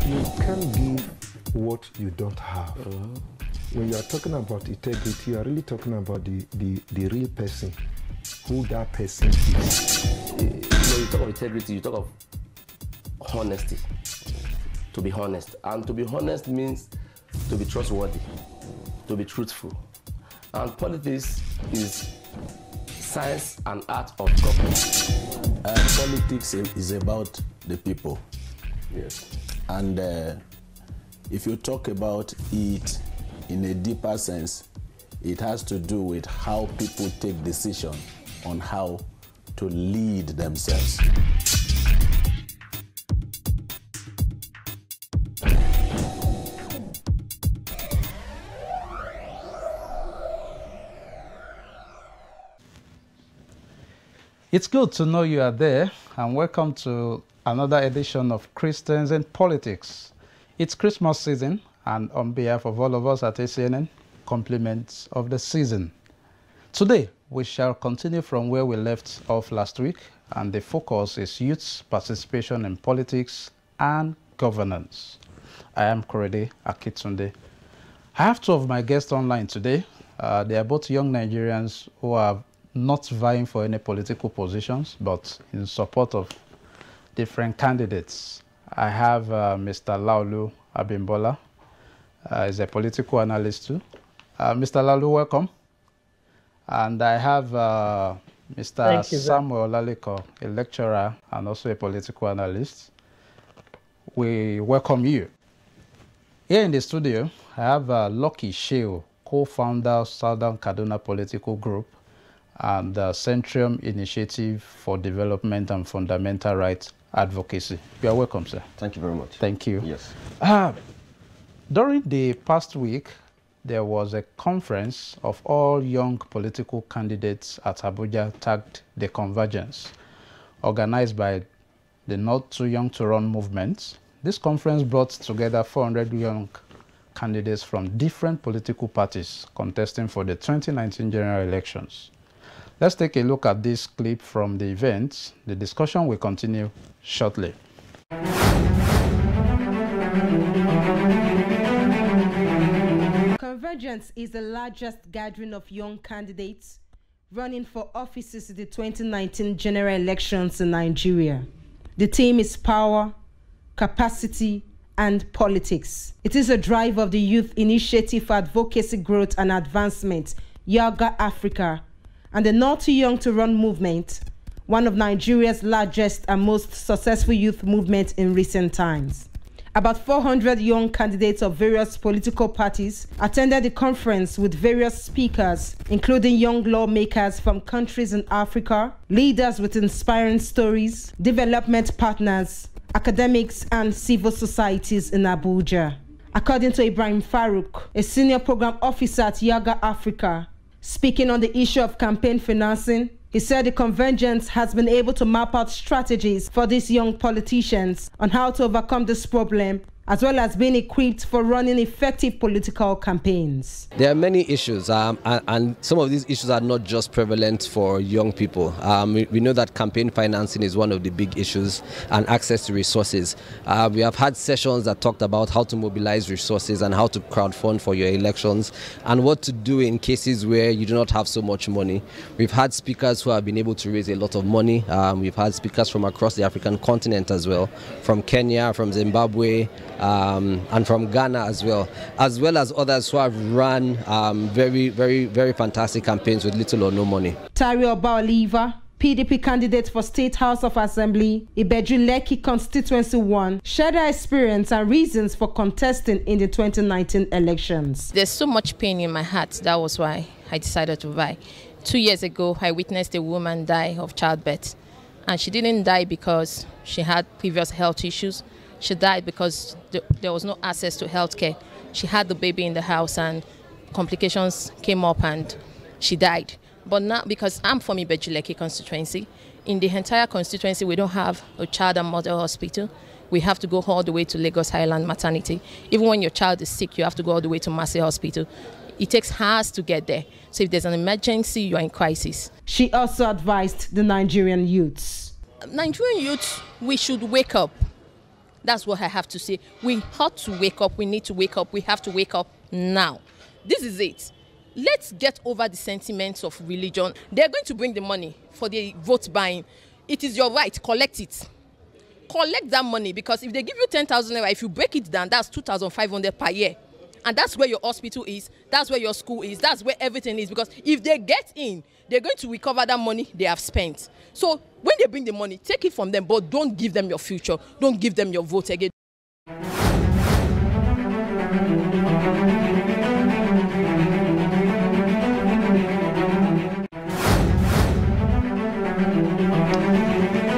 You can't give what you don't have. When you are talking about integrity, you are really talking about the real person, who that person is. When you talk of integrity, you talk of honesty. To be honest. And to be honest means to be trustworthy, to be truthful. And politics is science and art of government. Politics is about the people. Yes. And if you talk about it in a deeper sense, it has to do with how people take decisions on how to lead themselves. It's good to know you are there, and welcome to another edition of Christians in Politics. It's Christmas season, and on behalf of all of us at ACNN, compliments of the season. Today, we shall continue from where we left off last week, and the focus is youth's participation in politics and governance. I am Korede Akitunde. I have two of my guests online today. They are both young Nigerians who are not vying for any political positions, but in support of different candidates. I have Mr. Laulu Abimbola. He's a political analyst too. Mr. Laulu, welcome. And I have Mr. Samuel Laliko, a lecturer and also a political analyst. We welcome you. Here in the studio, I have Lucky Sheo, co-founder of Southern Kaduna Political Group and the Centrium Initiative for Development and Fundamental Rights Advocacy. You are welcome, sir. Thank you very much. Thank you. Yes. During the past week, there was a conference of all young political candidates at Abuja tagged The Convergence, organized by the Not Too Young to Run movement. This conference brought together 400 young candidates from different political parties contesting for the 2019 general elections. Let's take a look at this clip from the event. The discussion will continue shortly. Convergence is the largest gathering of young candidates running for offices in the 2019 general elections in Nigeria. The theme is power, capacity, and politics. It is a drive of the Youth Initiative for Advocacy, Growth and Advancement, Yoga Africa, and the Not Too Young to Run movement, one of Nigeria's largest and most successful youth movements in recent times. About 400 young candidates of various political parties attended the conference with various speakers, including young lawmakers from countries in Africa, leaders with inspiring stories, development partners, academics, and civil societies in Abuja. According to Ibrahim Farouk, a senior program officer at Yoga Africa, speaking on the issue of campaign financing, he said the convergence has been able to map out strategies for these young politicians on how to overcome this problem, as well as being equipped for running effective political campaigns. There are many issues, and some of these issues are not just prevalent for young people. We know that campaign financing is one of the big issues, and access to resources. We have had sessions that talked about how to mobilize resources and how to crowdfund for your elections, and what to do in cases where you do not have so much money. We've had speakers who have been able to raise a lot of money. We've had speakers from across the African continent as well, from Kenya, from Zimbabwe, and from Ghana as well as others who have run very, very, very fantastic campaigns with little or no money. Tario Baoliva, PDP candidate for State House of Assembly, Ibeju-Lekki Constituency 1, shared her experience and reasons for contesting in the 2019 elections. There's so much pain in my heart. That was why I decided to vie. 2 years ago, I witnessed a woman die of childbirth. And she didn't die because she had previous health issues. She died because there was no access to health care. She had the baby in the house and complications came up and she died. But now, because I'm from Ibeju-Lekki constituency, in the entire constituency we don't have a child and mother hospital. We have to go all the way to Lagos Highland Maternity. Even when your child is sick, you have to go all the way to Massey Hospital. It takes hours to get there. So if there's an emergency, you are in crisis. She also advised the Nigerian youths. Nigerian youths, we should wake up. That's what I have to say. We have to wake up. We need to wake up. We have to wake up now. This is it. Let's get over the sentiments of religion. They're going to bring the money for the vote buying. It is your right. Collect it. Collect that money, because if they give you 10,000 naira, if you break it down, that's 2,500 per year. And that's where your hospital is, that's where your school is, that's where everything is. Because if they get in, they're going to recover that money they have spent. So when they bring the money, take it from them, but don't give them your future. Don't give them your vote again.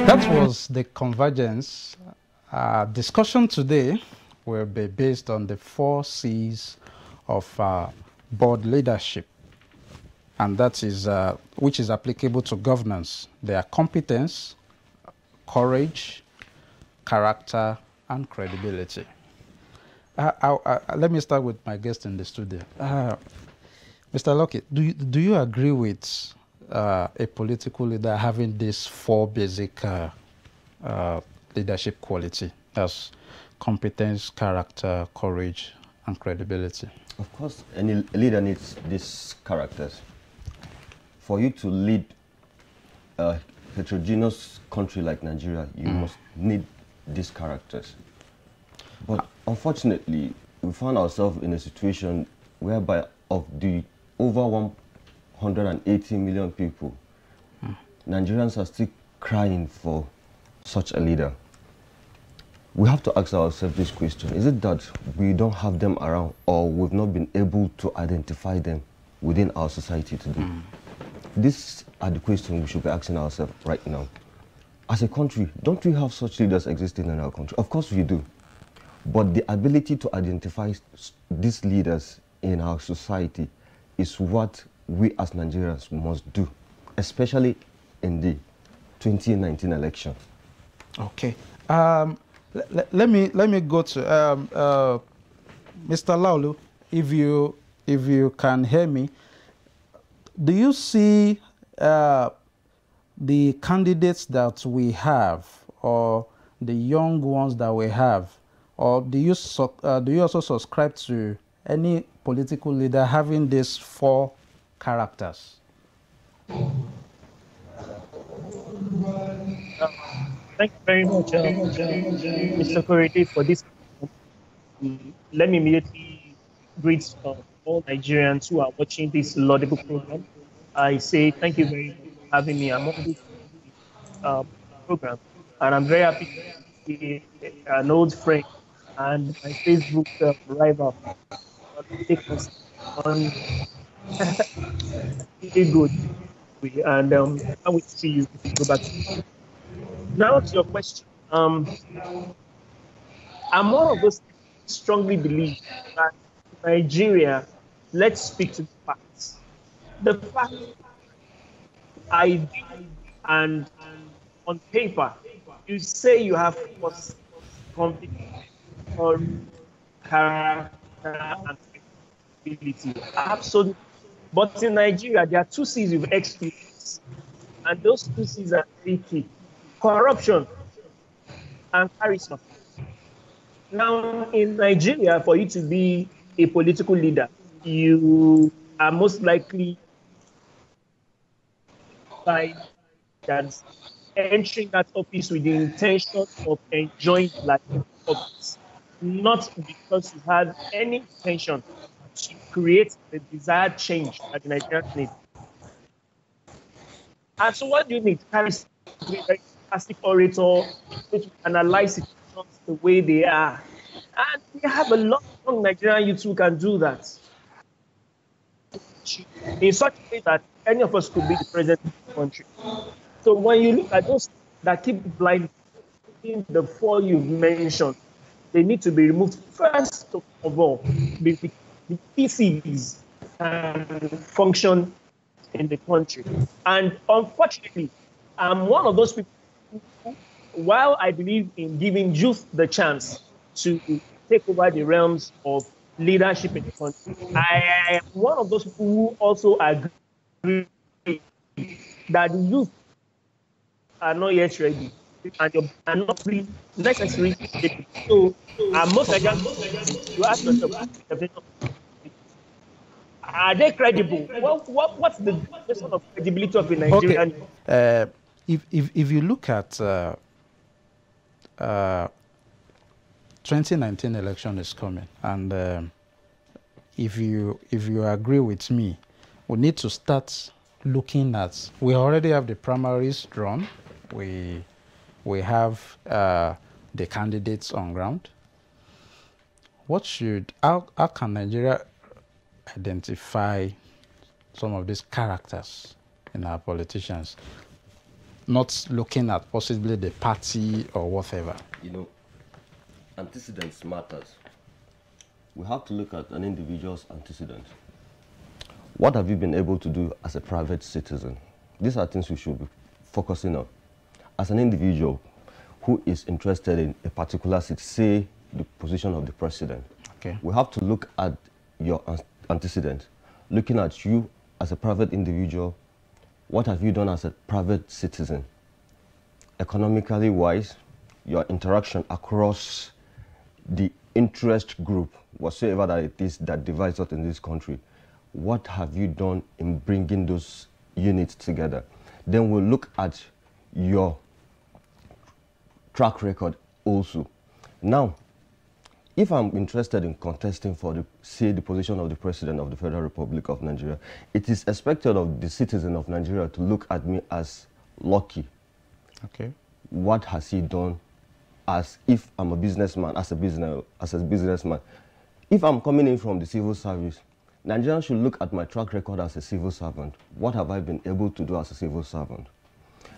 That was the Convergence. Discussion today will be based on the 4 C's of board leadership, and that is which is applicable to governance. They are competence, courage, character, and credibility. Let me start with my guest in the studio. Mr. Lockett, do you agree with a political leader having these 4 basic leadership quality? That's competence, character, courage, and credibility. Of course, any leader needs these characters. For you to lead a heterogeneous country like Nigeria, you must need these characters. But unfortunately, we found ourselves in a situation whereby of the over 180 million people, Nigerians are still crying for such a leader. We have to ask ourselves this question: is it that we don't have them around, or we've not been able to identify them within our society today? These are the questions we should be asking ourselves right now. As a country, don't we have such leaders existing in our country? Of course we do. But the ability to identify these leaders in our society is what we as Nigerians must do, especially in the 2019 election. Okay. Let me go to Mr. Laulu. If you can hear me, do you see the candidates that we have, or the young ones that we have, or do you also subscribe to any political leader having these 4 characters? Thank you very much, Mr. Korede, for this. Let me immediately greet all Nigerians who are watching this laudable program. I say thank you very much for having me among this program, and I'm very happy to see an old friend and my Facebook rival take us on really good. And I will see you if you go back. Now to your question. I'm one of those who strongly believe that Nigeria, let's speak to the facts. The fact and on paper, you say you have confidence on character and credibility. Absolutely. But in Nigeria, there are 2 C's you've experienced, and those 2 C's are very key: corruption and charisma. Now, in Nigeria, for you to be a political leader, you are most likely by that entering that office with the intention of enjoying life office, not because you had any intention to create the desired change that the Nigerians need. And so what do you need? Charisma, to be a very fantastic orator, to analyze situations the way they are. And we have a lot of young Nigerian youth who can do that in such a way that any of us could be the president of the country. So when you look at those that keep blind in the 4 you've mentioned, they need to be removed first of all. The PCs can function in the country. And unfortunately, I'm one of those people who, while I believe in giving youth the chance to take over the realms of leadership in the country, I am one of those people who also agree that the youth are not yet ready. and you are not really necessary. So, most Nigerians, you ask yourself, are they credible? What's the definition of credibility of a Nigerian? Okay. If you look at 2019 election is coming, and if you agree with me, we need to start looking at. We already have the primaries drawn. We have the candidates on ground. How can Nigeria identify some of these characters in our politicians, not looking at possibly the party or whatever? You know, antecedents matters. We have to look at an individual's antecedent. What have you been able to do as a private citizen? These are things we should be focusing on. As an individual who is interested in a particular seat, say the position of the president, okay, we have to look at your antecedent. Looking at you as a private individual, what have you done as a private citizen? Economically wise, your interaction across the interest group, whatsoever that it is that divides us in this country, what have you done in bringing those units together? Then we'll look at your track record also. Now, if I'm interested in contesting for the position of the President of the Federal Republic of Nigeria, it is expected of the citizen of Nigeria to look at me as lucky. Okay. What has he done? As if I'm a businessman, as a businessman. If I'm coming in from the civil service, Nigerians should look at my track record as a civil servant. What have I been able to do as a civil servant?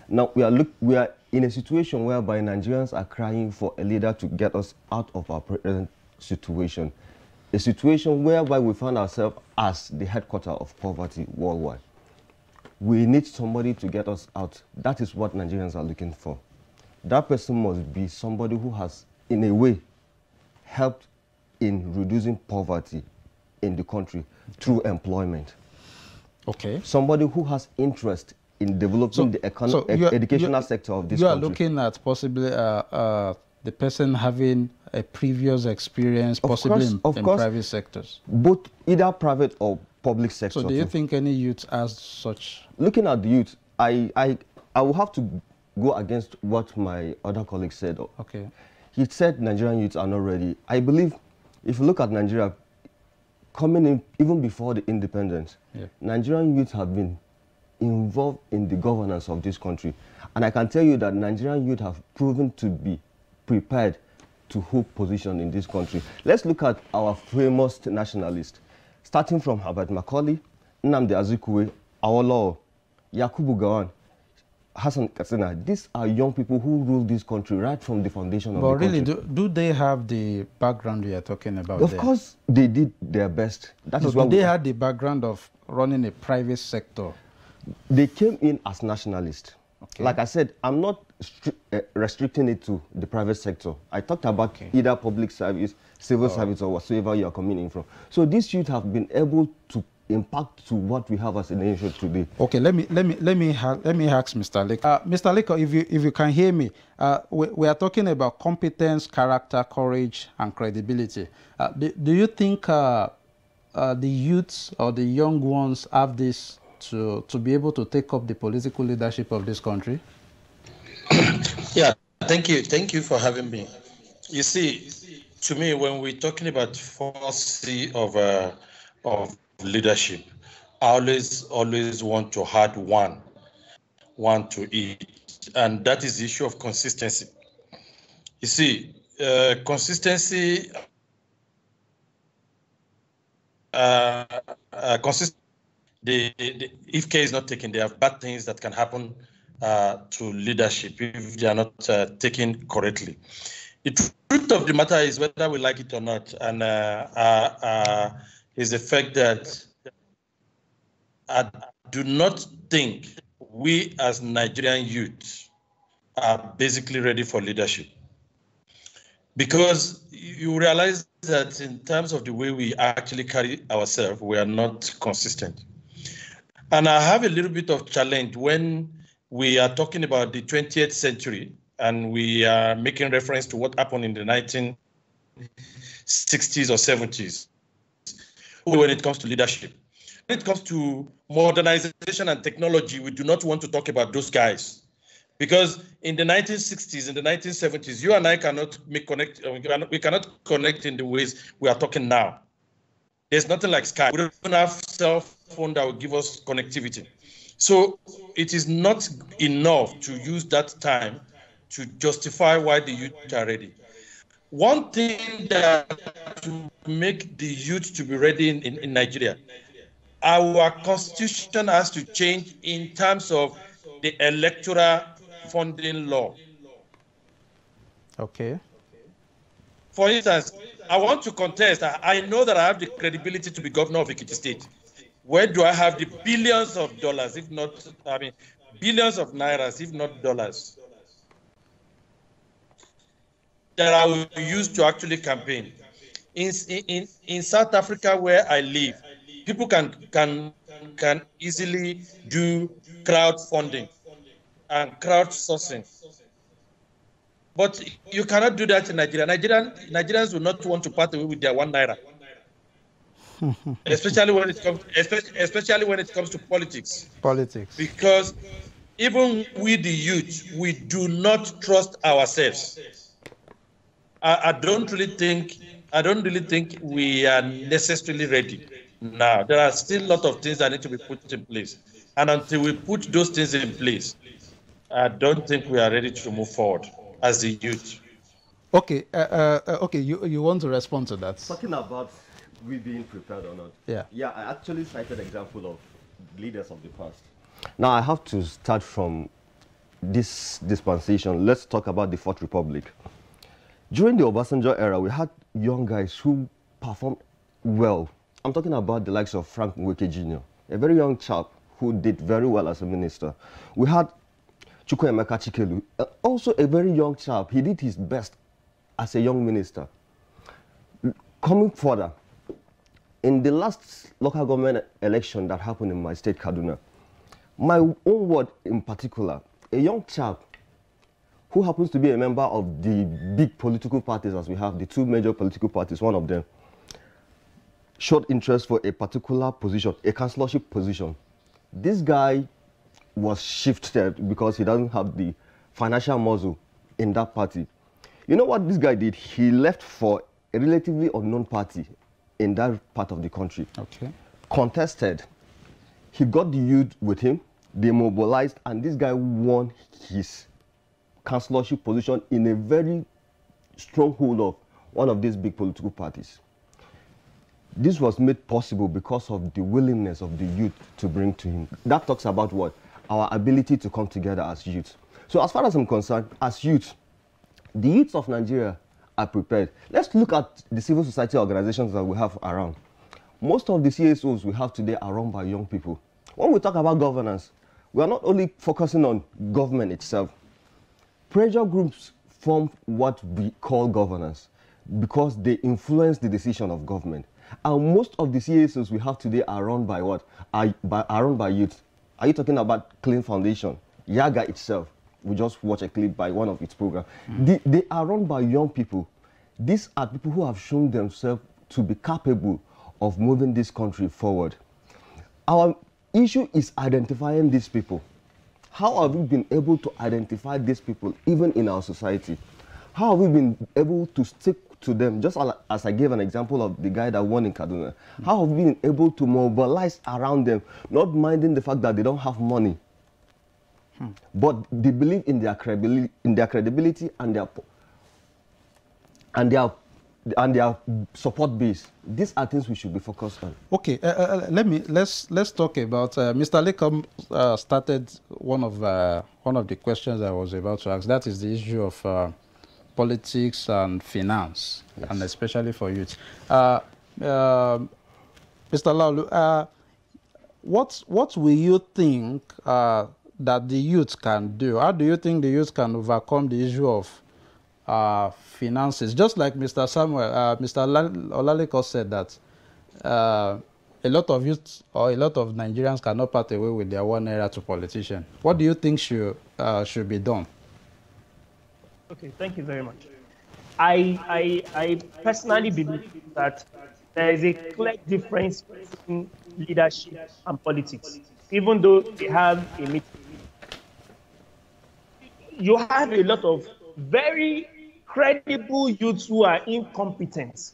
Now, we are in a situation whereby Nigerians are crying for a leader to get us out of our present situation. A situation whereby we find ourselves as the headquarters of poverty worldwide. We need somebody to get us out. That is what Nigerians are looking for. That person must be somebody who has, in a way, helped in reducing poverty in the country through employment. Okay. Somebody who has interest in developing the educational sector of this country. You are looking at possibly the person having a previous experience, possibly in private sectors. Both either private or public sector. So do you think any youth has such? Looking at the youth, I will have to go against what my other colleague said. Okay. He said Nigerian youths are not ready. I believe if you look at Nigeria, coming in even before the independence, Nigerian youths have been involved in the governance of this country. And I can tell you that Nigerian youth have proven to be prepared to hold position in this country. Let's look at our famous nationalists, starting from Herbert Macaulay, Nnamdi Azikiwe, Awolowo, Yakubu Gowon, Hassan Katsina. These are young people who rule this country right from the foundation of the country. But really, do they have the background we are talking about? Of course, they did their best. That is why they had the background of running a private sector. They came in as nationalists. Okay. Like I said, I'm not restricting it to the private sector. I talked about either public service, civil service, or whatsoever you are coming in from. So these youth have been able to impact to what we have as a nation today. Okay, let me ask Mr. Leko. Mr. Leko, if you can hear me, we are talking about competence, character, courage, and credibility. Do you think the youths or the young ones have this to be able to take up the political leadership of this country? Yeah, thank you for having me. You see, to me, when we're talking about 4C of leadership, I always want to add one to it, and that is the issue of consistency. You see, consistency. If care is not taken, there are bad things that can happen to leadership if they are not taken correctly. The truth of the matter is, whether we like it or not, and is the fact that I do not think we as Nigerian youth are basically ready for leadership. Because you realize that in terms of the way we actually carry ourselves, we are not consistent. And I have a little bit of challenge when we are talking about the 20th century and we are making reference to what happened in the 1960s or 70s when it comes to leadership. When it comes to modernization and technology, we do not want to talk about those guys. Because in the 1960s, in the 1970s, you and I cannot we cannot connect in the ways we are talking now. There's nothing like Skype. We don't have cell phone that will give us connectivity. So it is not enough to use that time to justify why the youth are ready. One thing that to make the youth to be ready in Nigeria, our constitution has to change in terms of the electoral funding law. Okay. For instance, I want to contest. I know that I have the credibility to be governor of Ekiti State. Where do I have the billions of dollars, if not, billions of nairas, if not dollars, that I will use to actually campaign? In South Africa, where I live, people can easily do crowdfunding and crowdsourcing. But you cannot do that in Nigeria. Nigerians will not want to part away with their 1 naira. especially when it comes to politics. Politics. Because even we the youth, we do not trust ourselves. I don't really think we are necessarily ready now. There are still a lot of things that need to be put in place. And until we put those things in place, I don't think we are ready to move forward as the youth. Okay, okay. You want to respond to that? Talking about we being prepared or not. Yeah. Yeah, I actually cited an example of leaders of the past. Now I have to start from this dispensation. Let's talk about the Fourth Republic. During the Obasanjo era, we had young guys who performed well. I'm talking about the likes of Frank Nweke Jr., a very young chap who did very well as a minister. We had Chukwuemeka Chikelu, also a very young chap. He did his best as a young minister. Coming further, in the last local government election that happened in my state, Kaduna, my own ward in particular, a young chap who happens to be a member of the big political parties as we have, the 2 major political parties, one of them, showed interest for a particular position, a councillorship position. This guy was shifted because he doesn't have the financial muscle in that party. You know what this guy did? He left for a relatively unknown party in that part of the country. Okay. Contested. He got the youth with him. They mobilized, and this guy won his councillorship position in a very stronghold of one of these big political parties. This was made possible because of the willingness of the youth to bring to him. That talks about what? Our ability to come together as youth. So as far as I'm concerned, as youth, the youths of Nigeria are prepared. Let's look at the civil society organizations that we have around. Most of the CSOs we have today are run by young people. When we talk about governance, we are not only focusing on government itself. Pressure groups form what we call governance because they influence the decision of government. And most of the CSOs we have today are run by what? Are run by youth. Are you talking about Clean Foundation? Yaga itself. We just watch a clip by one of its programs. They are run by young people. These are people who have shown themselves to be capable of moving this country forward. Our issue is identifying these people. How have we been able to identify these people even in our society? How have we been able to stick to them? Just as I gave an example of the guy that won in Kaduna. How have we been able to mobilize around them, not minding the fact that they don't have money? But they believe in their credibility and their support base. These are things we should be focused on. Okay, let's talk about Mr. Lekom started one of the questions I was about to ask. That is the issue of politics and finance, yes, and especially for youth. Mr. Laulu, what will you think that the youth can do? How do you think the youth can overcome the issue of finances? Just like Mr. Olaleko said that a lot of youth or a lot of Nigerians cannot part away with their 1 naira to politicians. What do you think should be done? Okay, thank you very much. I personally believe that there is a clear difference between leadership and politics, even though they have a meeting. You have a lot of very credible youths who are incompetent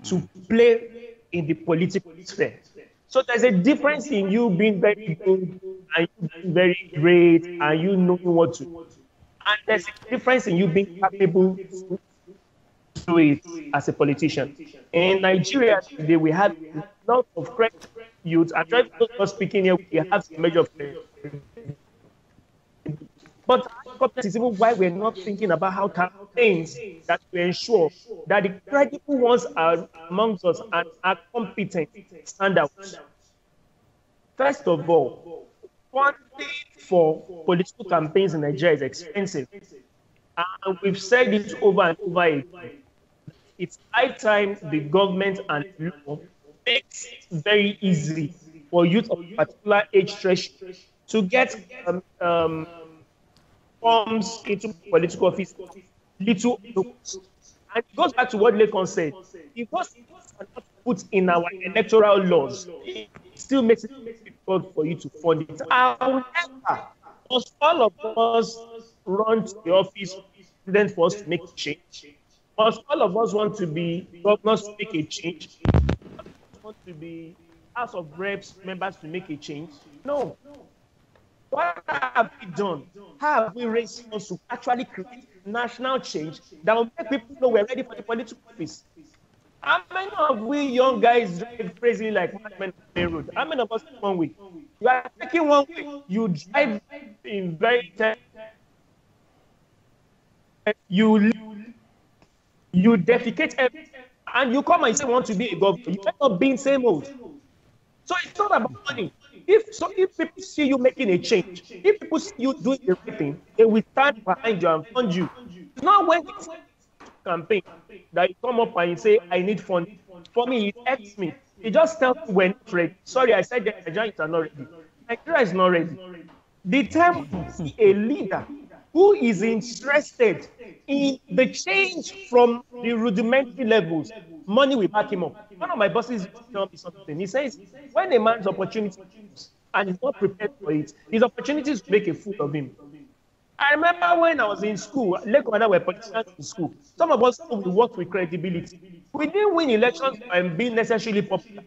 to play in the political sphere. So there's a difference in you being very good and you being very great and you knowing what to do. And there's a difference in you being capable to do it as a politician. In Nigeria today, we have a lot of credible youth. I'm trying to not speaking here, we have a measure of but competence is even why we're not thinking about how campaigns that will ensure that the credible ones are amongst us and are competent stand out. First of all, funding for political campaigns in Nigeria is expensive. And we've said it over and over again. It's high time the government and law makes it very easy for youth of particular age threshold to get forms into political office little. And it goes back to what Lekon said. If those are not put in our electoral laws, it still makes it difficult for you to fund it. However, must all of us run to the office then for us to make a change? Must all of us want to be governors to make a change? Want to be House of Reps members to make a change? No. What have we done? How have we raised funds to actually create national change that will make people know we're ready for the political office? How many of we young guys drive crazy like madmen on the road? How many of us take one way? You are taking one way. You drive in very you defecate and you come and say you want to be a governor. You end up being same old. So it's not about money. If people see you making a change, if people see you doing the right thing, they will stand behind you and fund you. It's not when it's campaign that you come up and you say, I need funding. For me, it hurts me. It just tells me when it's ready. Sorry, I said that Nigeria is not ready. Nigeria is not ready. The time we see a leader who is interested in the change from the rudimentary levels, money will back him up. One of my bosses told me something. He says, when a man's opportunity comes and he's not prepared for it, his opportunities to make a fool of him. I remember when I was in school, Lekon and I were politicians in school. Some of us we worked with credibility. We didn't win elections and being necessarily popular,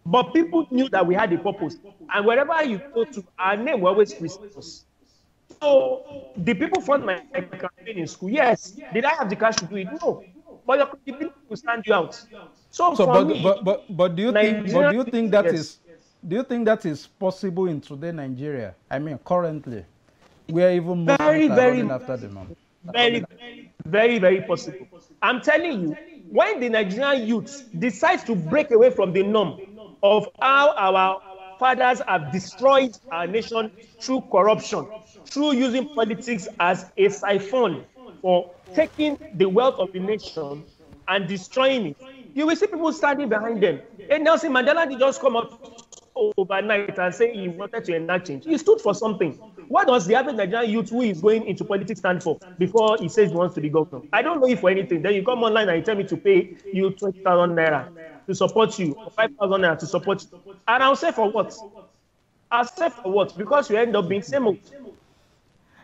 but people knew that we had a purpose. And wherever you go to, our name will always precedes us. So the people fund my campaign in school. Yes. Did I have the cash to do it? No. But your credibility will stand you out. So but do you think that is possible in today Nigeria? I mean, currently, we are even more running after the money. Very possible. I'm telling you, when the Nigerian youth decide to break away from the norm of how our fathers have destroyed our nation through corruption, through using politics as a siphon for taking the wealth of the nation and destroying it, you will see people standing behind them. And Nelson Mandela did just come up overnight and say he wanted to enact change. He stood for something. What does the average Nigerian youth who is going into politics stand for before he says he wants to be governor? I don't know if for anything. Then you come online and you tell me to pay you 20,000 naira to support you, or 5,000 naira to support you. And I'll say for what? I'll say for what? Because you end up being same old.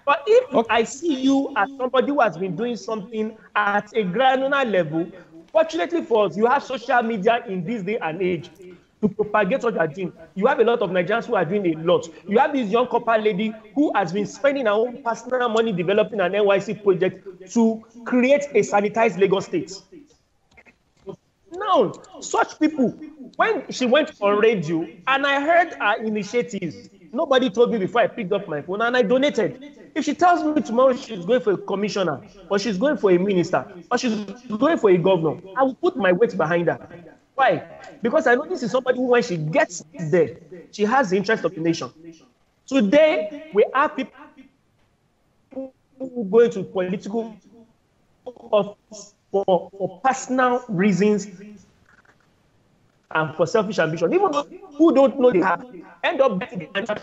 But if I see you as somebody who has been doing something at a granular level, fortunately for us, you have social media in this day and age to propagate what you are doing. You have a lot of Nigerians who are doing a lot. You have this young couple lady who has been spending her own personal money developing an NYC project to create a sanitized Lagos state. Now, such people, when she went on radio and I heard her initiatives, nobody told me before I picked up my phone and I donated. If she tells me tomorrow she's going for a commissioner, or she's going for a minister, or she's going for a governor, I will put my weight behind her. Why? Because I know this is somebody who, when she gets there, she has the interest of the nation. Today, we have people who go into political office for personal reasons and for selfish ambition. Even those who don't know they have, end up getting the answer.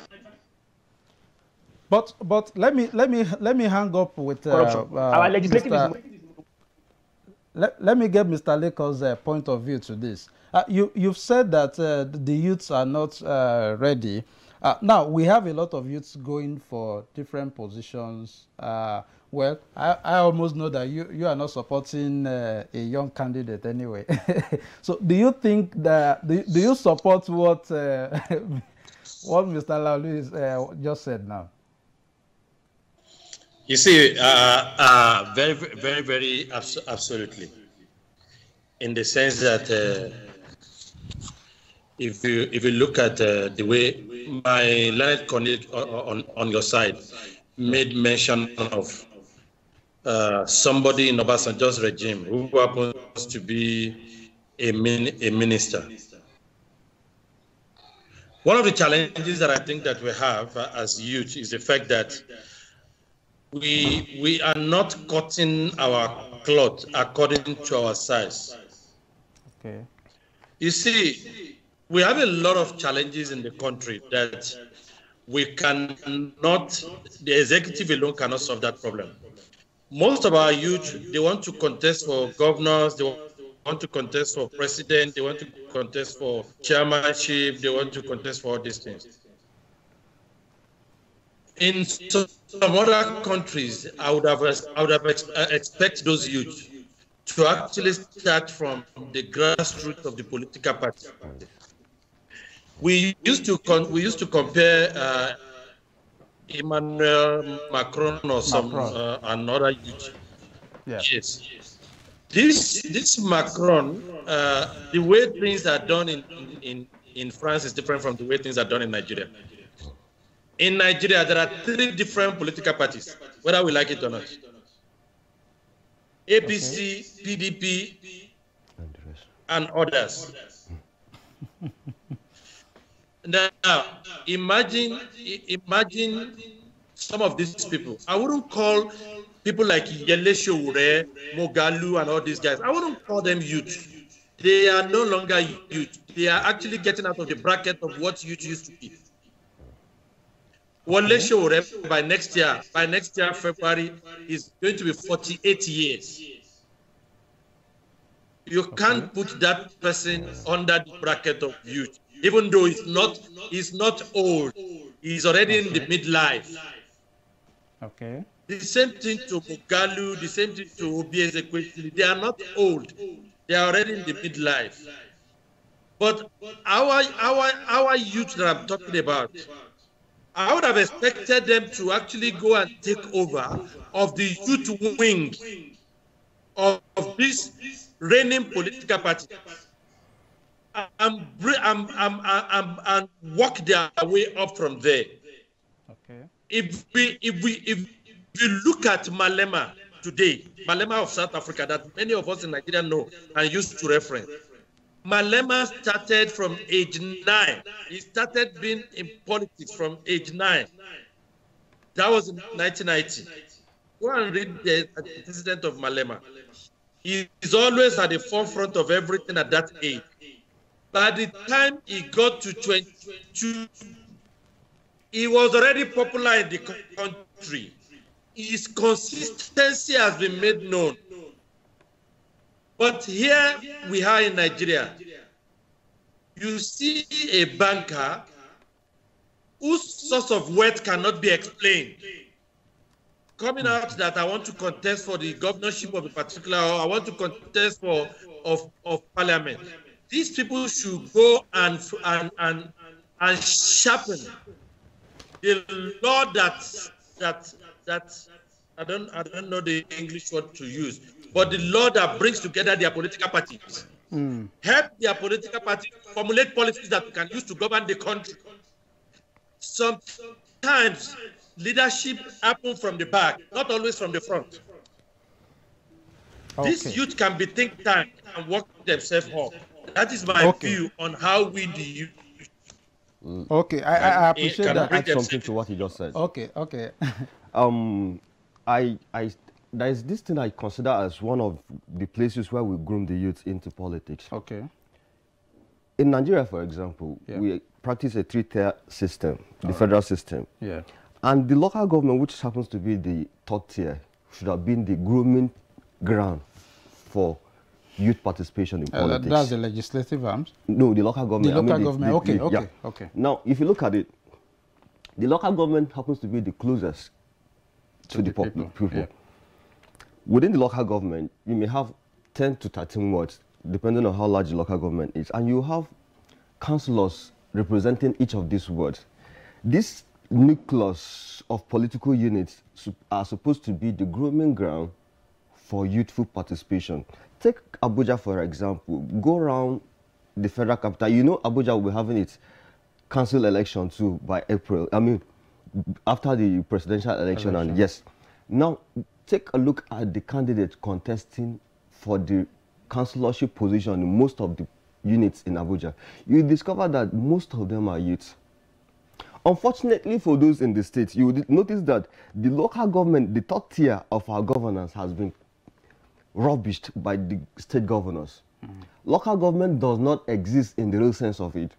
But let me hang up with our legislative is. Let me get Mr. Leko's point of view to this. You've said that the youths are not ready. Now, we have a lot of youths going for different positions. Well, I almost know that you are not supporting a young candidate anyway. So do you think that, do you support what, what Mr. Laulu just said now? You see, very, absolutely. In the sense that if you look at the way my learned colleague on your side made mention of somebody in Obasanjo's regime who happens to be a minister. One of the challenges that I think that we have as youth is the fact that we are not cutting our cloth according to our size. Okay. You see, we have a lot of challenges in the country that we cannot, the executive alone cannot solve that problem. Most of our youth, they want to contest for governors, they want to contest for president, they want to contest for chairmanship, they want to contest for all these things. In some other countries, I would have expect those youth to actually start from the grassroots of the political party. We used to compare Emmanuel Macron or some another youth. Yeah. Yes. This Macron, the way things are done in France is different from the way things are done in Nigeria. In Nigeria, there are 3 different political parties, whether we like it or not. APC, PDP, and others. Now, imagine some of these people. I wouldn't call people like Yele Sowore, Mogalu, and all these guys. I wouldn't call them youth. They are no longer youth. They are actually getting out of the bracket of what youth used to be. Wole Sowore, by next year, February, is going to be 48 years. You can't put that person under the bracket of youth, even though he's not old. He's already in the midlife. Okay. The same thing to Mogalu, the same thing to Obi Ezekwesili. They are not old. They are already in the midlife. But our youth that I'm talking about, I would have expected them to actually go and take over of the youth wing of this reigning political party and walk their way up from there. Okay. If we look at Malema today, Malema of South Africa, that many of us in Nigeria know and used to reference, Malema started from age 9. He started being in politics from age 9. That was in 1990. Go and read the antecedent of Malema. He is always at the forefront of everything at that age. By the time he got to 22, he was already popular in the country. His consistency has been made known. But here we are in Nigeria. You see a banker whose source of wealth cannot be explained, coming out that I want to contest for the governorship of a particular, or I want to contest for of parliament. These people should go and sharpen the law that I don't know the English word to use, but the law that brings together their political parties. Help their political party formulate policies that we can use to govern the country. Sometimes leadership happens from the back, not always from the front. Okay. This youth can be think tank and work themselves up. That is my view on how we the youth. Okay, I appreciate that. Add something to what he just said. Okay. There is this thing I consider as one of the places where we groom the youth into politics. Okay. In Nigeria, for example, we practice a 3-tier system, the federal system. Yeah. And the local government, which happens to be the third tier, should have been the grooming ground for youth participation in politics. That's the legislative arms? No, the local government. The local government, okay. Now, if you look at it, the local government happens to be the closest to the people. Yeah. Within the local government, you may have 10 to 13 wards, depending on how large the local government is, and you have councillors representing each of these wards. This nucleus of political units are supposed to be the grooming ground for youthful participation. Take Abuja, for example. Go around the federal capital. You know Abuja will be having its council election too by April. I mean, after the presidential election. And yes. Now, take a look at the candidates contesting for the councillorship position in most of the units in Abuja. You discover that most of them are youths. Unfortunately for those in the state, you would notice that the local government, the third tier of our governance, has been rubbished by the state governors. Local government does not exist in the real sense of it.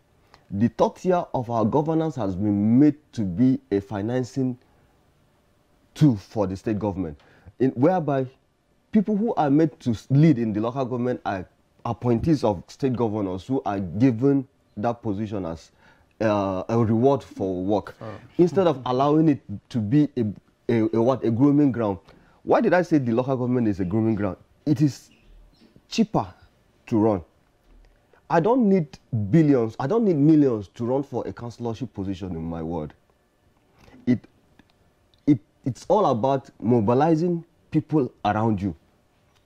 The third tier of our governance has been made to be a financing tool for the state government, whereby people who are made to lead in the local government are appointees of state governors who are given that position as a reward for work, instead of allowing it to be a grooming ground. Why did I say the local government is a grooming ground? It is cheaper to run. I don't need billions, I don't need millions to run for a councillorship position in my ward. It's all about mobilizing people around you.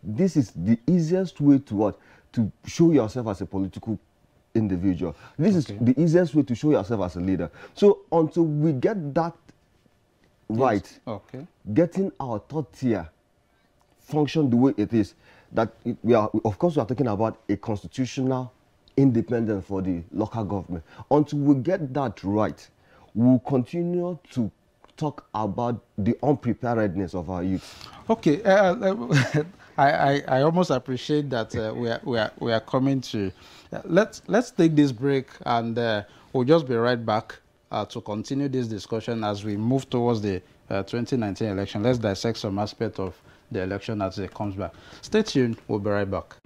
This is the easiest way to what? To show yourself as a political individual. This is the easiest way to show yourself as a leader. So until we get that right, getting our third tier function the way it is, that we are talking about a constitutional independence for the local government. Until we get that right, we'll continue to talk about the unpreparedness of our youth. Okay, I almost appreciate that we are coming to. Let's take this break, and we'll just be right back to continue this discussion as we move towards the 2019 election. Let's dissect some aspect of the election as it comes back. Stay tuned. We'll be right back.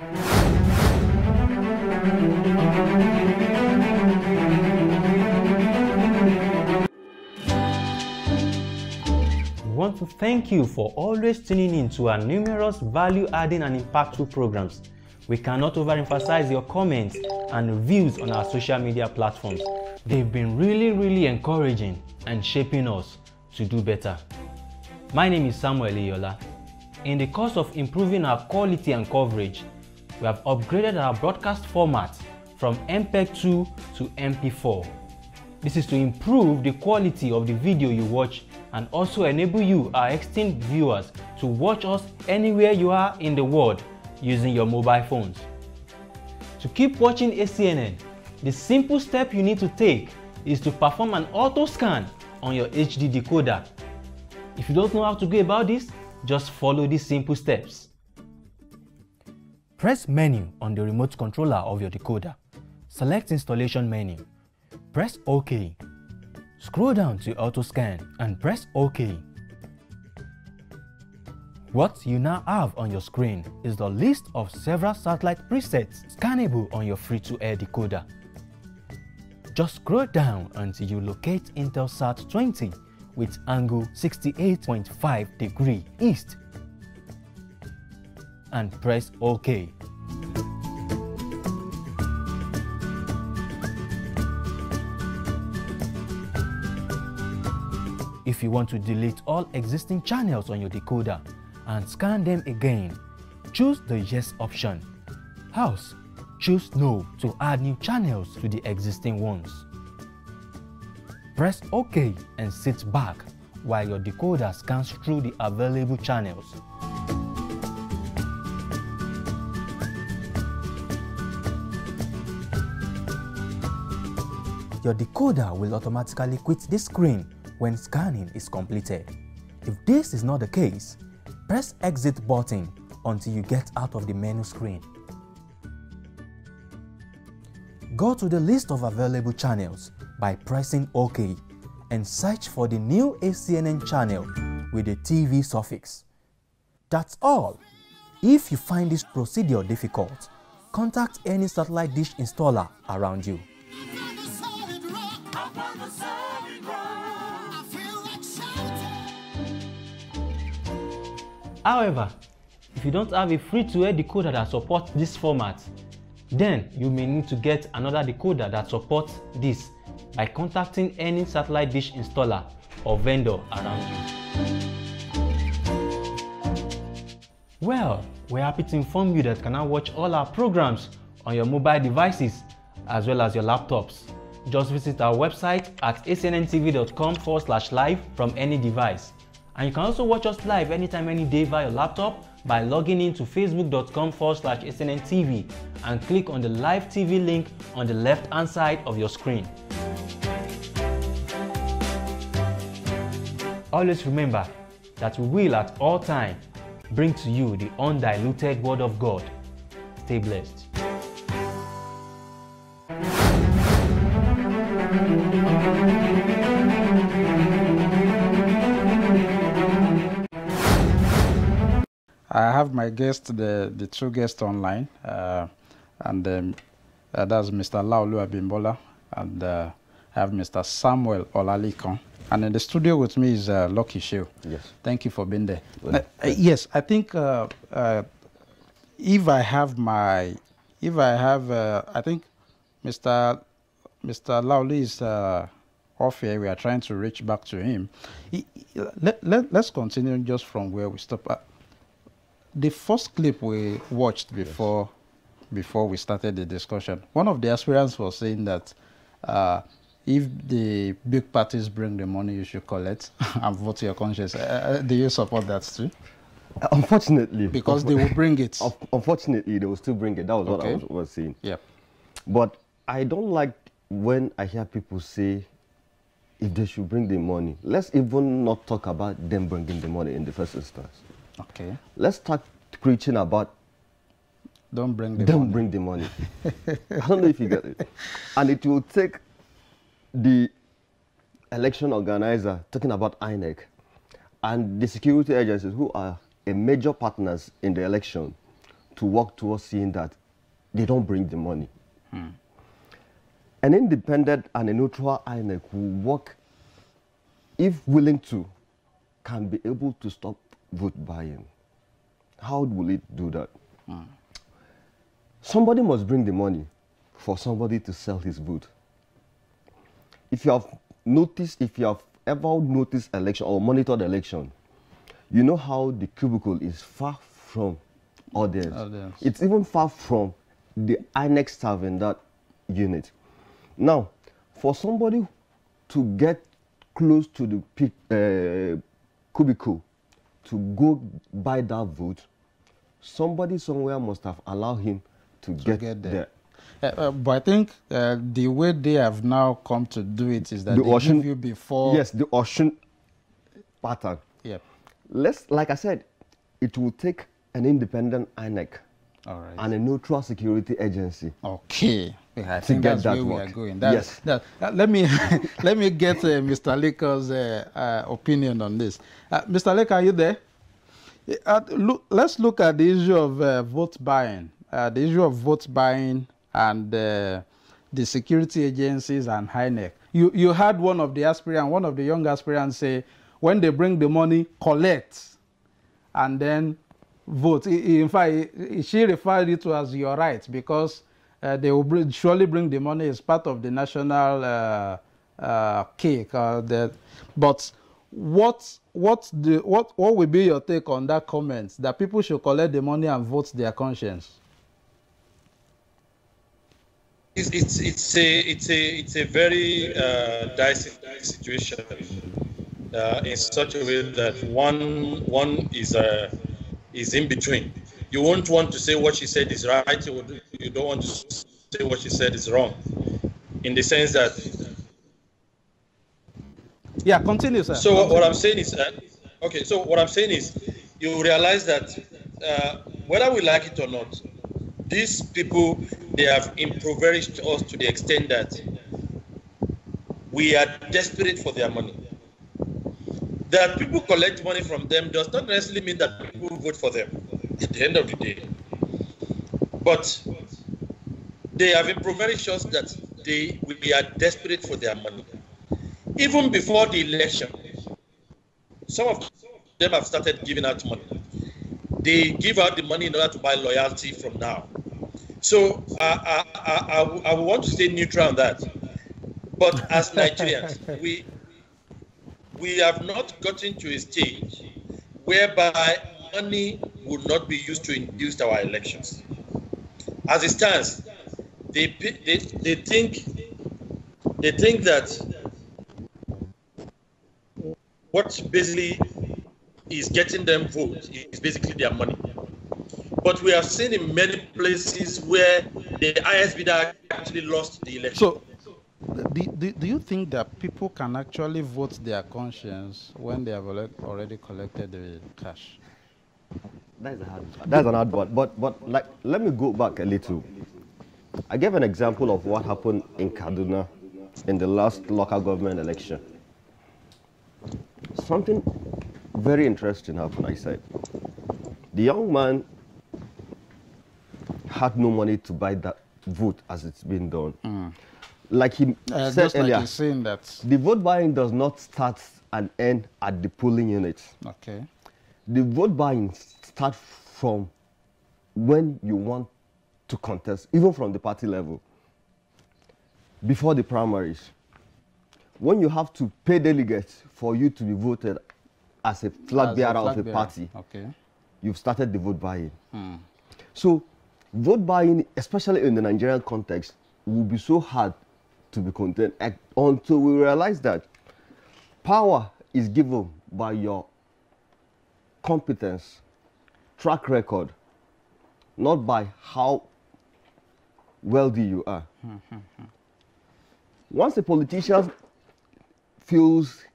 We want to thank you for always tuning in to our numerous value-adding and impactful programs. We cannot overemphasize your comments and views on our social media platforms. They've been really encouraging and shaping us to do better. My name is Samuel Iyola. In the course of improving our quality and coverage, we have upgraded our broadcast format from MPEG-2 to MP4. This is to improve the quality of the video you watch and also enable you, our esteemed viewers, to watch us anywhere you are in the world using your mobile phones. To keep watching ACNN, the simple step you need to take is to perform an auto scan on your HD decoder. If you don't know how to go about this, just follow these simple steps. Press menu on the remote controller of your decoder. Select installation menu. Press OK. Scroll down to auto scan and press OK. What you now have on your screen is the list of several satellite presets scannable on your free-to-air decoder. Just scroll down until you locate Intelsat 20 with angle 68.5 degree east and press OK. If you want to delete all existing channels on your decoder and scan them again, choose the Yes option. Else, choose No to add new channels to the existing ones. Press OK and sit back while your decoder scans through the available channels. Your decoder will automatically quit this screen when scanning is completed. If this is not the case, press Exit button until you get out of the menu screen. Go to the list of available channels by pressing OK and search for the new ACNN channel with the TV suffix. That's all. If you find this procedure difficult, contact any satellite dish installer around you. However, if you don't have a free-to-air decoder that supports this format, then you may need to get another decoder that supports this by contacting any satellite dish installer or vendor around you. Well, we're happy to inform you that you can now watch all our programs on your mobile devices as well as your laptops. Just visit our website at acnntv.com/live from any device. And you can also watch us live anytime, any day via your laptop by logging in to facebook.com/ACNNTV and click on the live TV link on the left hand side of your screen. Always remember that we will at all times bring to you the undiluted Word of God. Stay blessed. I have my guests, the two guests online, and that's Mr. Laolu Abimbola, and I have Mr. Samuel Olalikon. And in the studio with me is Lucky Sheo. Yes. Thank you for being there. Yes, I think if I have, I think Mr. Laolu is off here. We are trying to reach back to him. Let's continue just from where we stopped. The first clip we watched before we started the discussion, one of the aspirants was saying that if the big parties bring the money, you should collect and vote to your conscience. Do you support that too? Unfortunately. Because they will bring it. Unfortunately, they will still bring it. That was what I was saying. Yeah. But I don't like when I hear people say if they should bring the money. Let's even not talk about them bringing the money in the first instance. Okay. Let's start preaching about don't bring the money. I don't know if you get it. And it will take the election organizer talking about INEC and the security agencies who are a major partners in the election to work towards seeing that they don't bring the money. An independent and a neutral INEC will work, if willing to, can be able to stop vote buying. How will it do that? Somebody must bring the money for somebody to sell his vote. If you have ever noticed election or monitored election, you know how the cubicle is far from audience. It's even far from the INEC staff in that unit. Now, for somebody to get close to the cubicle to go buy that vote, somebody somewhere must have allowed him to get there. But I think the way they have now come to do it is that they give you before. Yes, the Ocean pattern. Yeah. Like I said, it will take an independent INEC and a neutral security agency. Okay. I think that's where we are going. Let me get Mr. Laker's opinion on this. Mr. Laker, are you there? Let's look at the issue of vote buying. The issue of vote buying and the security agencies and INEC. You had one of the young aspirants say, when they bring the money, collect, and then vote. In fact, she referred it to as your right, because they will surely bring the money as part of the national cake. But what will be your take on that comment, that people should collect the money and vote their conscience? It's a very dicey situation in such a way that one is in between. You won't want to say what she said is right, or you don't want to say what she said is wrong, in the sense that. Yeah, continue, sir. So what I'm saying is that, okay, so what I'm saying is, you realize that whether we like it or not, these people, they have impoverished us to the extent that we are desperate for their money. That people collect money from them does not necessarily mean that people vote for them at the end of the day. But they have been very sure that we are desperate for their money. Even before the election, some of them have started giving out money. They give out the money in order to buy loyalty from now. So I want to stay neutral on that. But as Nigerians, we have not gotten to a stage whereby money will not be used to induce our elections. As it stands, they think that what basically is getting them votes is basically their money. But we have seen in many places where the highest bidder actually lost the election. So, do you think that people can actually vote their conscience when they have already collected the cash? That's an hard one. But like, let me go back a little. I gave an example of what happened in Kaduna in the last local government election. Something very interesting happened, I said. The young man had no money to buy that vote as it's been done. Like he said earlier, like saying that the vote buying does not start and end at the polling unit. Okay. The vote buying starts from when you want to contest, even from the party level, before the primaries. When you have to pay delegates for you to be voted as a flag bearer of a party, okay, you've started the vote buying. So vote buying, especially in the Nigerian context, will be so hard to be contained until we realize that power is given by your competence, track record, not by how wealthy you are. Once a politician feels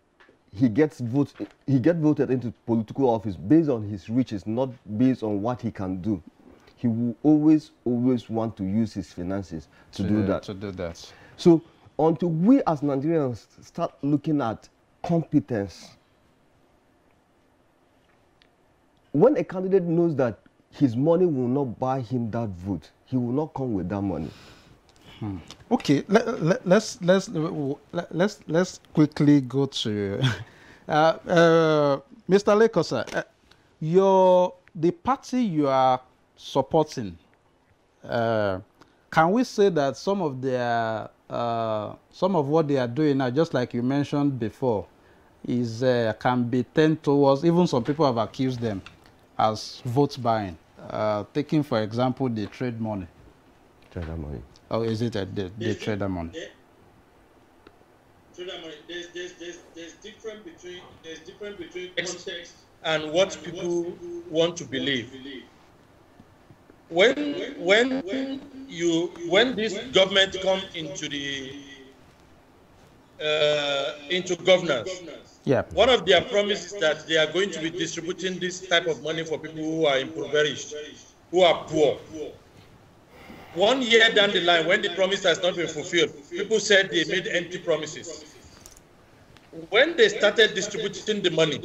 he gets voted into political office based on his riches, not based on what he can do, he will always want to use his finances to do that. So until we as Nigerians start looking at competence, when a candidate knows that his money will not buy him that vote, he will not come with that money. Okay, let's quickly go to Mr. Lekosa. The party you are supporting, can we say that some of what they are doing now, just like you mentioned before, is can be turned towards, even some people have accused them as vote buying, taking for example the trade money. Trader money. Or is it the trader money? Trader money. There's difference between context and what people want to believe. When this government comes into governance, one of their promises is that they are going to be distributing this type of money for people who are impoverished, who are poor. 1 year down the line, when the promise has not been fulfilled, people said they made empty promises. When they started distributing the money,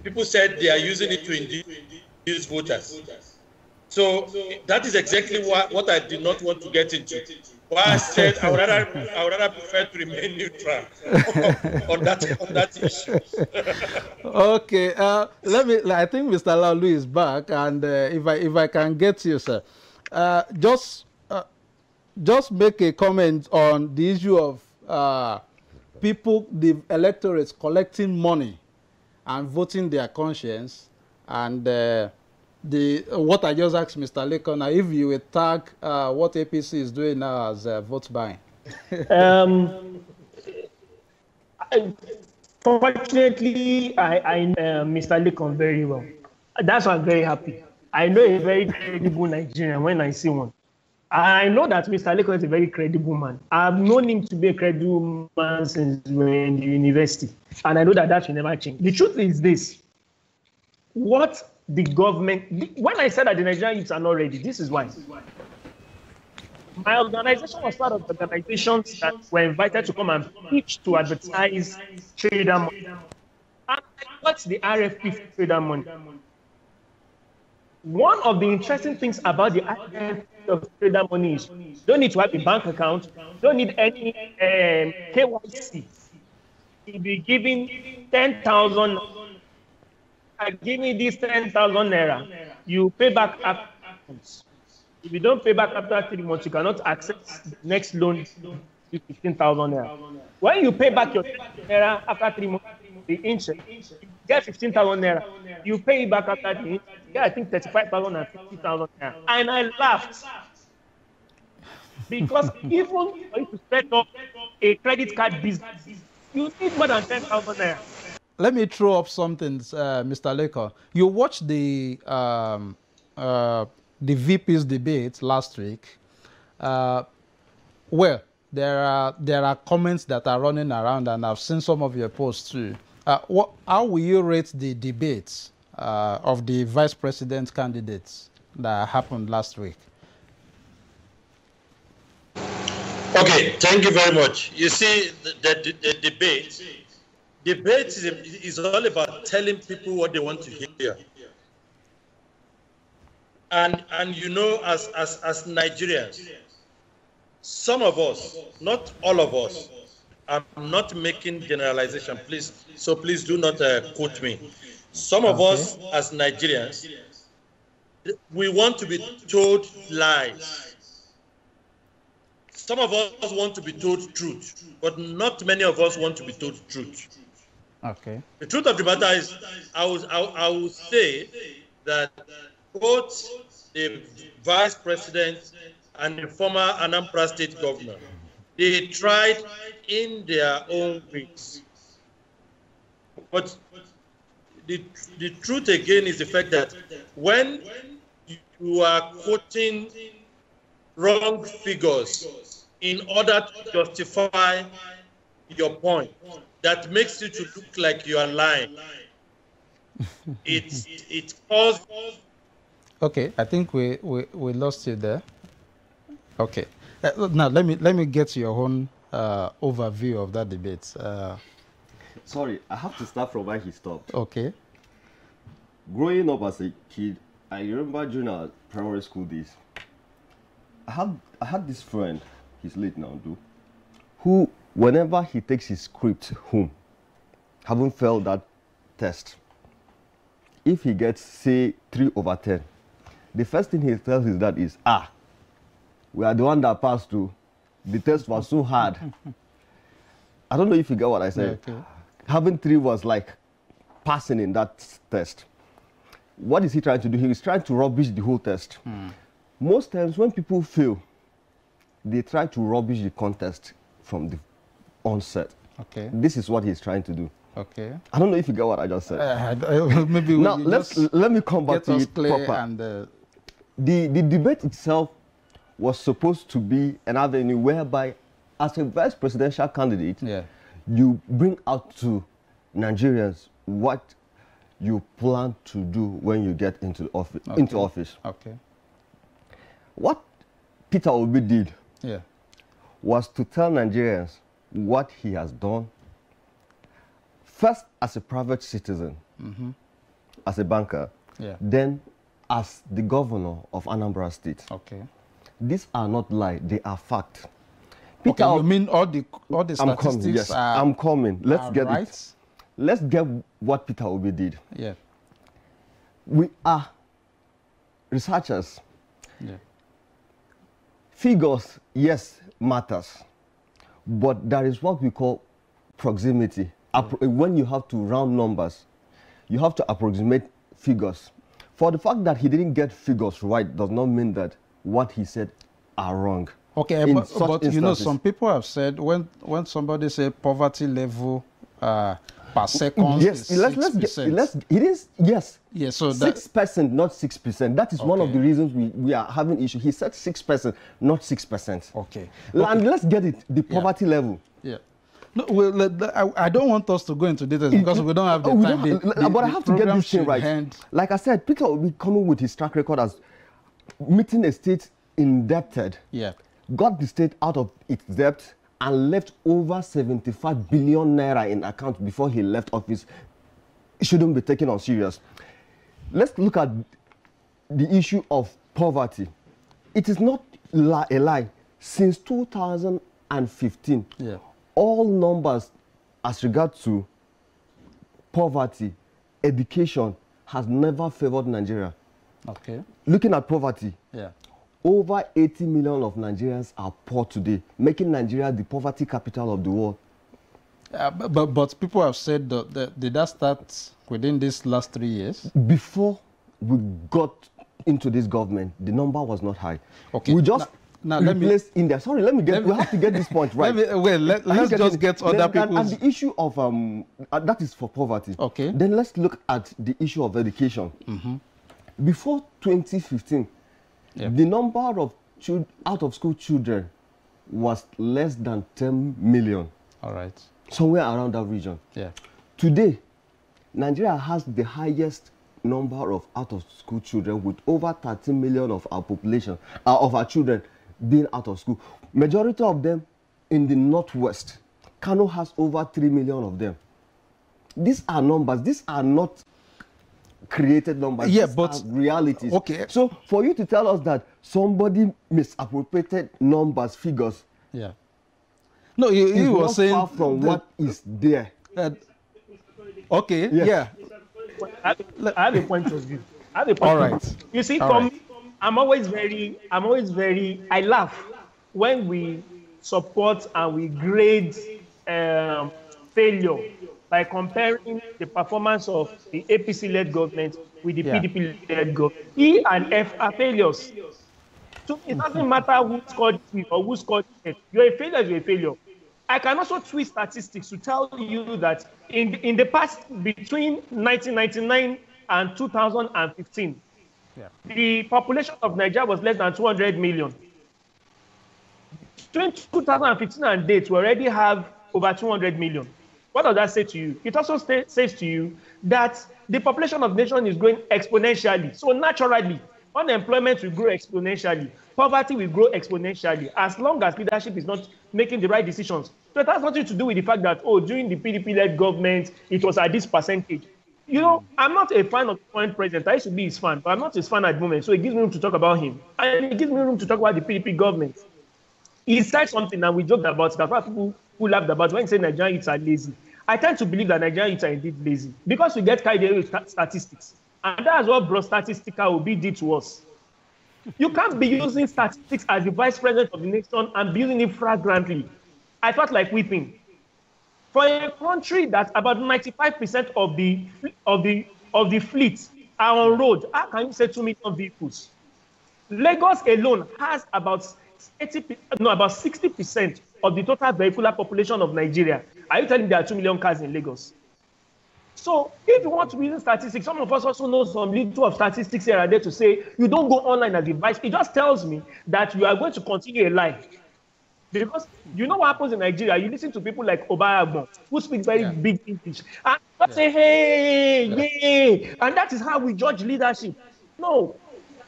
people said they are using it to induce voters. So that is exactly what I did not want to get into. Why I said I would rather prefer to remain neutral on that issue. Okay, I think Mr. Laulu is back, and if I can get you, sir. Just make a comment on the issue of people, the electorates collecting money and voting their conscience, and what I just asked Mr. Lekona, if you would tag what APC is doing now as vote buying. Fortunately, I know Mr. Lekon very well. That's why I'm very happy. I know a very credible Nigerian when I see one. I know that Mr. Lekon is a very credible man. I've known him to be a credible man since we were in the university. And I know that will never change. The truth is this. What the government, when I said that the Nigerian youths are not ready, this is why. My organization was part of the organizations that were invited to come and pitch to advertise trader money. And I got the RFP for trader money. One of the interesting things about the RFP of trader money is you don't need to have a bank account, don't need any KYC. You'll be giving 10,000. Give me this 10,000 naira. You pay back after 3 months. If you don't pay back after 3 months, you cannot access the next loan with 15,000 naira. When you pay back your 10,000 naira after 3 months, the interest, you get 15,000 naira. You pay it back after the interest, you get, I think, 35,000 and 50,000 naira. And I laughed. Because even for you to set up a credit card business, you need more than 10,000 naira. Let me throw up something, Mr. Leko. You watched the VP's debate last week. Well, there are comments that are running around, and I've seen some of your posts too. How will you rate the debates of the vice president candidates that happened last week? Okay, thank you very much. You see, the debate is all about telling people what they want to hear. And you know, as Nigerians, some of us, not all of us, I'm not making generalization, please. So please do not quote me. Some of us as Nigerians, we want to be told lies. Some of us want to be told truth, but not many of us want to be told truth. Okay. The truth of the matter is, I would say that both the vice president and the former Anambra state governor, they tried in their own ways. But the truth again is the fact that when you are quoting wrong figures in order to justify your point, that makes you to look like you are lying. It caused. Okay, I think we lost you there. Okay, now let me get your own overview of that debate. Sorry, I have to start from where he stopped. Okay. Growing up as a kid, I remember during our primary school days, I had this friend, he's late now, who, whenever he takes his script home, having failed that test, if he gets, say, 3/10, the first thing he tells his dad is, we are the one that passed through. The test was so hard. I don't know if you get what I said. Yeah, okay. Having 3 was like passing in that test. What is he trying to do? He is trying to rubbish the whole test. Most times when people fail, they try to rubbish the contest from the onset. Okay. This is what he's trying to do. Okay. I don't know if you get what I just said. Maybe now let me come back to it proper. And, the debate itself was supposed to be an avenue whereby, as a vice presidential candidate, you bring out to Nigerians what you plan to do when you get into office. Okay. What Peter Obi did was to tell Nigerians what he has done, first as a private citizen, as a banker, then as the governor of Anambra State. Okay. These are not lies, they are fact. Peter, you mean all the statistics? I'm coming, yes, I'm coming. Let's get right? it. Let's get what Peter Obi did. Yeah. We are researchers. Yeah. Figures, yes, matters. But there is what we call proximity. When you have to round numbers, you have to approximate figures. For the fact that he didn't get figures right does not mean that what he said are wrong. Okay, but you know, some people have said when somebody say poverty level per second yes, is 6%. It is, yes. Yes, so 6%, not 6%. That is one of the reasons we are having issue. He said 6%, not 6%. Okay. And let's get it, the poverty level. Yeah. No, well, I don't want us to go into details because we don't have the time. But I have to get this thing right. Like I said, Peter will be coming with his track record as meeting a state indebted. Yeah. got the state out of its debt, and left over 75 billion naira in account before he left office, shouldn't be taken on serious. Let's look at the issue of poverty. It is not a lie. Since 2015, all numbers as regards to poverty, education has never favored Nigeria. Okay. Looking at poverty, over 80 million of Nigerians are poor today, making Nigeria the poverty capital of the world. But people have said that did that start within these last 3 years? Before we got into this government, the number was not high. Okay. We just replaced India. Sorry, we have to get this point right. Let's just get other people's... And the issue of, that is for poverty. Okay. Then let's look at the issue of education. Before 2015, the number of out-of-school children was less than 10 million. All right. Somewhere around that region. Yeah. Today, Nigeria has the highest number of out-of-school children, with over 13 million of our population, of our children being out of school. Majority of them in the northwest. Kano has over 3 million of them. These are numbers. These are not created numbers. Yeah, These but are realities. Okay. So for you to tell us that somebody misappropriated numbers, figures. Yeah. No, you were saying far from what is there. Okay. Yes. Yeah. I have a point of view. All right. You see, All for right. me, I laugh when we support and we grade failure by comparing the performance of the APC-led government with the PDP-led government. E and F are failures. So it doesn't matter who scored it or who scored it. You're a failure, you're a failure. I can also twist statistics to tell you that in the past, between 1999 and 2015, the population of Nigeria was less than 200 million. Between 2015 and date, we already have over 200 million. What does that say to you? It also says to you that the population of the nation is growing exponentially. So naturally, unemployment will grow exponentially. Poverty will grow exponentially as long as leadership is not making the right decisions. So it has nothing to do with the fact that, during the PDP-led government, it was at this percentage. You know, I'm not a fan of the current president. I used to be his fan, but I'm not his fan at the moment. So it gives me room to talk about him. And it gives me room to talk about the PDP government. He said something and we joked about it. That's why people who laughed about when he said Nigerian youths are lazy. I tend to believe that Nigerian youths are indeed lazy because we get carried away with statistics. And that's what Bro Statistica Obi did to us. You can't be using statistics as the vice president of the nation and be using it flagrantly. I felt like weeping. For a country that about 95% of the fleet are on road, how can you say 2 million vehicles? Lagos alone has about 60% of the total vehicular population of Nigeria. Are you telling me there are 2 million cars in Lagos? So if you want to use statistics, some of us also know some little of statistics here and there to say you don't go online as a vice. It just tells me that you are going to continue a lie. Because you know what happens in Nigeria? You listen to people like Obayagbo, who speak very big English, and say, hey, yay, and that is how we judge leadership. No,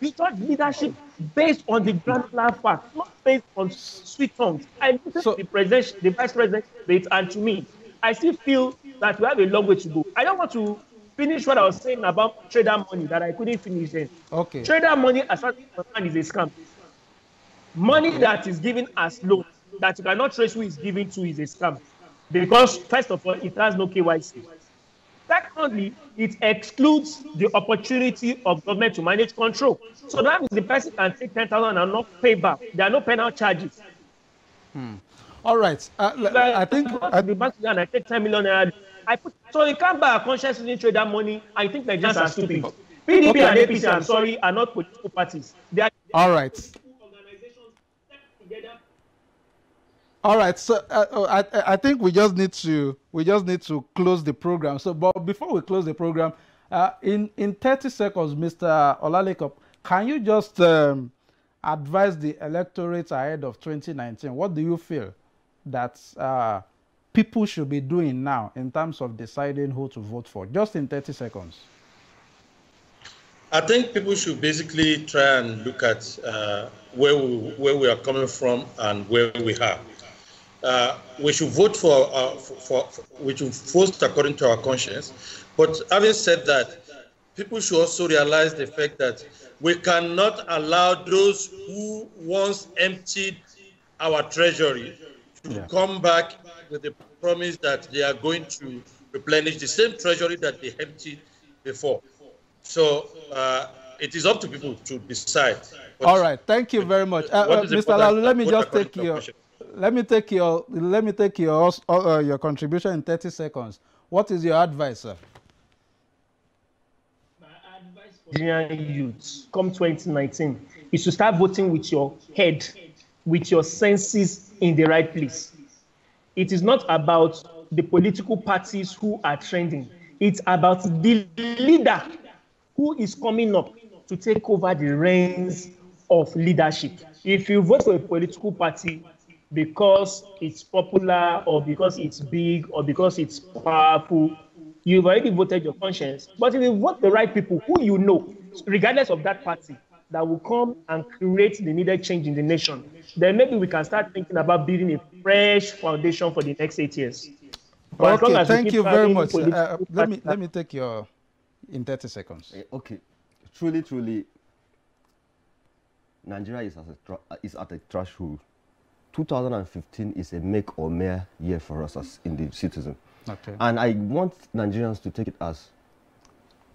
we judge leadership based on the granular fact, not based on sweet tongues. I listen to the vice president debate, and to me, I still feel that we have a long way to go. I don't want to finish what I was saying about trader money that I couldn't finish then. Okay. Trader money, as far as I'm concerned, is a scam. Money that is given as loan, that you cannot trace who is giving to, is a scam. Because, first of all, it has no KYC. Secondly, it excludes the opportunity of government to manage control. So that means the person can take 10,000 and not pay back. There are no penal charges. All right. I think the bank and I take 10 million. So you can't buy a conscious trader money. I think Nigerians are stupid. PDP and APC, I'm sorry, are not political parties. They are all right. All right, so I think we just need to close the program. So, but before we close the program, in 30 seconds, Mr. Olaleko, can you just advise the electorate ahead of 2019? What do you feel that people should be doing now in terms of deciding who to vote for? Just in 30 seconds. I think people should basically try and look at where we are coming from and where we are. We should vote we should vote according to our conscience. But having said that, people should also realize the fact that we cannot allow those who once emptied our treasury to come back with the promise that they are going to replenish the same treasury that they emptied before. So it is up to people to decide. All right, thank you very much, Mr. Lalu. Let me just take your contribution in 30 seconds. What is your advice, sir? My advice for Nigerian youths, come 2019, is to start voting with your head, with your senses in the right place. It is not about the political parties who are trending. It's about the leader who is coming up to take over the reins of leadership. If you vote for a political party because it's popular or because it's big or because it's powerful, you've already voted your conscience. But if you vote the right people who you know, regardless of that party, that will come and create the needed change in the nation, then maybe we can start thinking about building a fresh foundation for the next 8 years. But okay, thank you very much. Let me take your in 30 seconds. Okay, truly, Nigeria is at a threshold. 2015 is a make or mere year for us as individual citizens. Okay. And I want Nigerians to take it as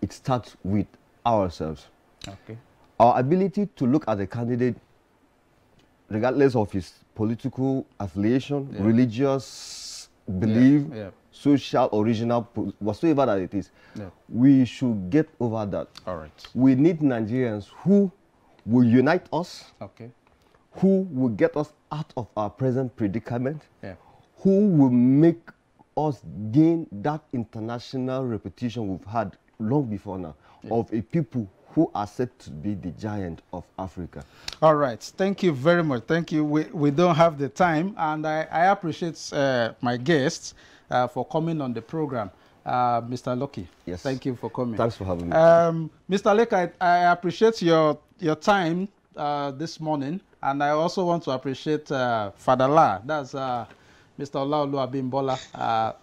it starts with ourselves. Okay. Our ability to look at a candidate, regardless of his political affiliation, religious belief, social, original, whatsoever that it is, we should get over that. All right. We need Nigerians who will unite us, who will get us out of our present predicament, who will make us gain that international reputation we've had long before now of a people who are said to be the giant of Africa. All right. Thank you very much. Thank you. We don't have the time, and I appreciate my guests for coming on the program. Mr. Lucky, thank you for coming. Thanks for having me. Mr. Lake, I appreciate your time this morning, and I also want to appreciate Father La. That's Mr. Olaolu Abimbola.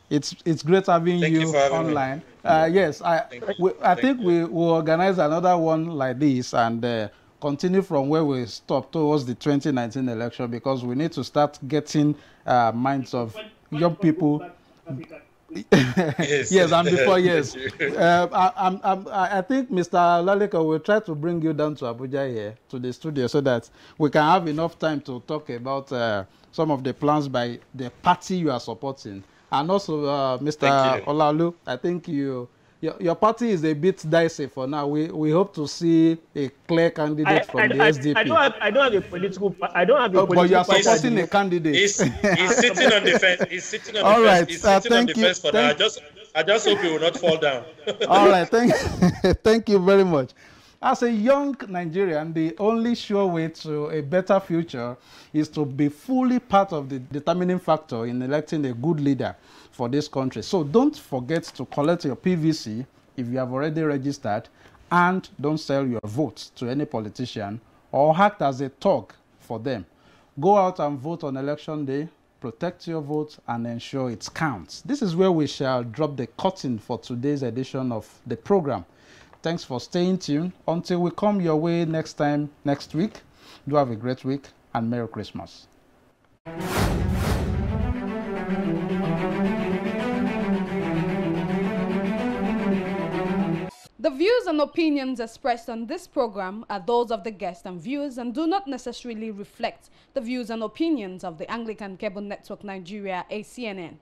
It's great having you online. Yes, I think we will organize another one like this and continue from where we stopped towards the 2019 election, because we need to start getting minds of young people. Yes, and before, yes. I think Mr. Laleka will try to bring you down to Abuja here, to the studio, so that we can have enough time to talk about some of the plans by the party you are supporting. And also, Mr. Olalu, I think your party is a bit dicey for now. We hope to see a clear candidate from the SDP. I don't have a political. I don't have a political. But you are supporting a candidate. He's sitting on the fence. He's sitting on the fence. Right. He's sitting on the fence for now. I just hope he will not fall down. All right. Thank you very much. As a young Nigerian, the only sure way to a better future is to be fully part of the determining factor in electing a good leader for this country. So don't forget to collect your PVC if you have already registered, and don't sell your vote to any politician or act as a thug for them. Go out and vote on election day, protect your vote, and ensure it counts. This is where we shall drop the curtain for today's edition of the program. Thanks for staying tuned. Until we come your way next time, next week, do have a great week and Merry Christmas. The views and opinions expressed on this program are those of the guests and viewers and do not necessarily reflect the views and opinions of the Anglican Cable Network Nigeria, ACNN.